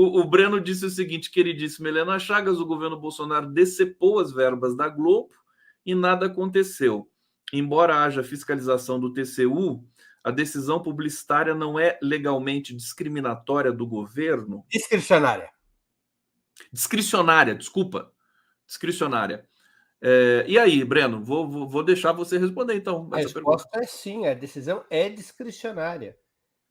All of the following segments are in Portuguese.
O Breno disse o seguinte, queridíssimo Helena Chagas, o governo Bolsonaro decepou as verbas da Globo e nada aconteceu. Embora haja fiscalização do TCU, a decisão publicitária não é legalmente discriminatória do governo? Discricionária. Discricionária, desculpa. Discricionária. E aí, Breno? Vou deixar você responder, então. A resposta é sim, a decisão é discricionária.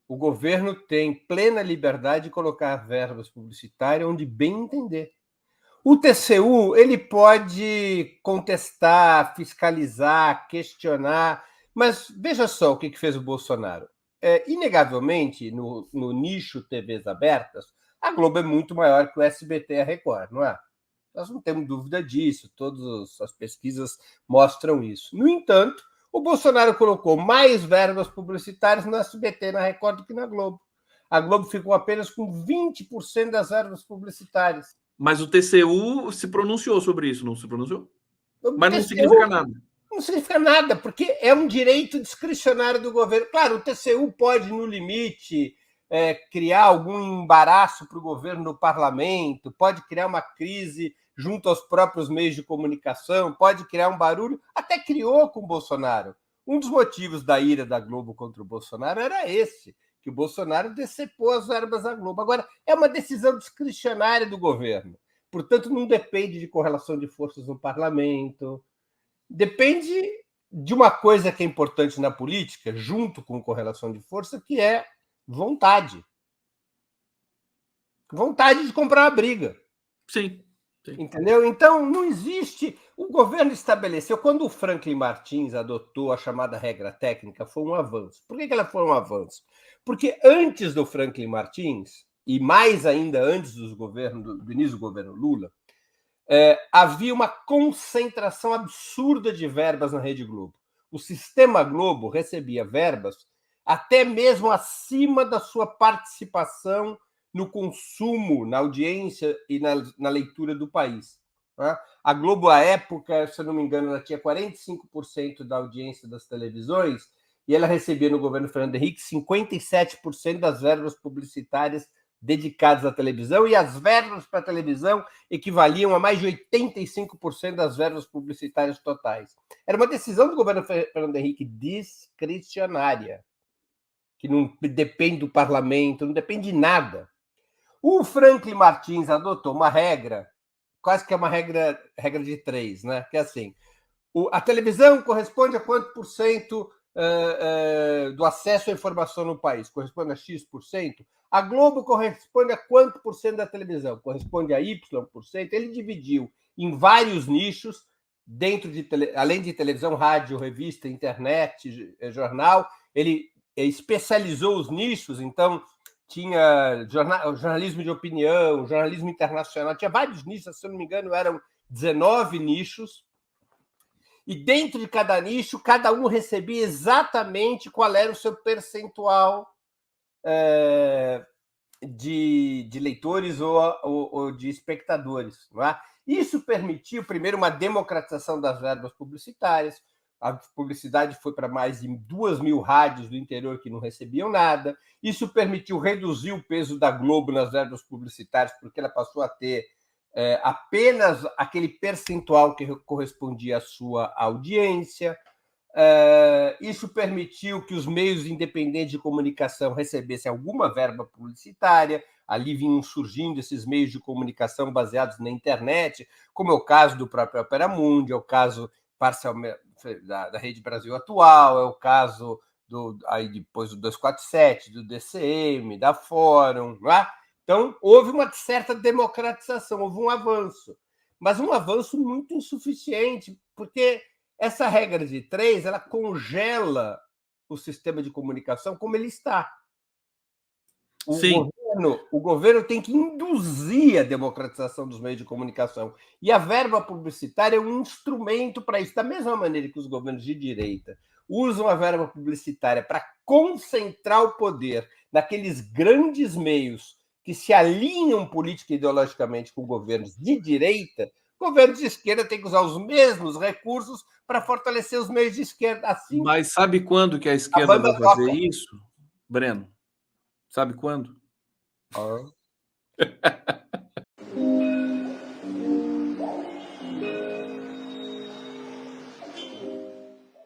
O governo tem plena liberdade de colocar verbas publicitárias onde bem entender. O TCU ele pode contestar, fiscalizar, questionar, mas veja só o que fez o Bolsonaro. Inegavelmente, no nicho TVs abertas, a Globo é muito maior que o SBT e a Record, não é? Nós não temos dúvida disso, todas as pesquisas mostram isso. No entanto, o Bolsonaro colocou mais verbas publicitárias no SBT e na Record do que na Globo. A Globo ficou apenas com 20% das verbas publicitárias. Mas o TCU se pronunciou sobre isso, não se pronunciou? Mas não significa nada. Não significa nada, porque é um direito discricionário do governo. Claro, o TCU pode, no limite, criar algum embaraço para o governo no parlamento, pode criar uma crise junto aos próprios meios de comunicação, pode criar um barulho, até criou com o Bolsonaro. Um dos motivos da ira da Globo contra o Bolsonaro era esse, que o Bolsonaro decepou as verbas da Globo. Agora, é uma decisão discricionária do governo. Portanto, não depende de correlação de forças no parlamento. Depende de uma coisa que é importante na política, junto com correlação de força, que é vontade. Vontade de comprar uma briga. Sim. Entendeu? Então, não existe... O governo estabeleceu... Quando o Franklin Martins adotou a chamada regra técnica, foi um avanço. Por que ela foi um avanço? Porque antes do Franklin Martins, e mais ainda antes do início do governo Lula, havia uma concentração absurda de verbas na Rede Globo. O Sistema Globo recebia verbas até mesmo acima da sua participação no consumo, na audiência e na leitura do país. A Globo, à época, se eu não me engano, ela tinha 45% da audiência das televisões e ela recebia no governo Fernando Henrique 57% das verbas publicitárias dedicadas à televisão, e as verbas para a televisão equivaliam a mais de 85% das verbas publicitárias totais. Era uma decisão do governo Fernando Henrique discricionária, que não depende do parlamento, não depende de nada. O Franklin Martins adotou uma regra, quase que é uma regra de 3, né? Que é assim, a televisão corresponde a quanto por cento do acesso à informação no país? Corresponde a X%. A Globo corresponde a quanto por cento da televisão? Corresponde a Y%. Ele dividiu em vários nichos, além de televisão, rádio, revista, internet, jornal, ele especializou os nichos, então tinha jornalismo de opinião, jornalismo internacional, tinha vários nichos, se eu não me engano, eram 19 nichos, e dentro de cada nicho, cada um recebia exatamente qual era o seu percentual de leitores ou de espectadores. Não é? Isso permitiu, primeiro, uma democratização das verbas publicitárias. A publicidade foi para mais de 2.000 rádios do interior que não recebiam nada. Isso permitiu reduzir o peso da Globo nas verbas publicitárias, porque ela passou a ter apenas aquele percentual que correspondia à sua audiência. Isso permitiu que os meios independentes de comunicação recebessem alguma verba publicitária. Ali vinham surgindo esses meios de comunicação baseados na internet, como é o caso do próprio Opera Mundi, é o caso parcialmente da Rede Brasil Atual, é o caso aí depois do 247, do DCM, da Fórum. Não é? Então, houve uma certa democratização, houve um avanço, mas um avanço muito insuficiente, porque essa regra de 3, ela congela o sistema de comunicação como ele está. O governo tem que induzir a democratização dos meios de comunicação. E a verba publicitária é um instrumento para isso. Da mesma maneira que os governos de direita usam a verba publicitária para concentrar o poder naqueles grandes meios que se alinham política e ideologicamente com governos de direita, governos de esquerda têm que usar os mesmos recursos para fortalecer os meios de esquerda. Assim, mas sabe quando que a esquerda vai fazer isso, Breno? Sabe quando?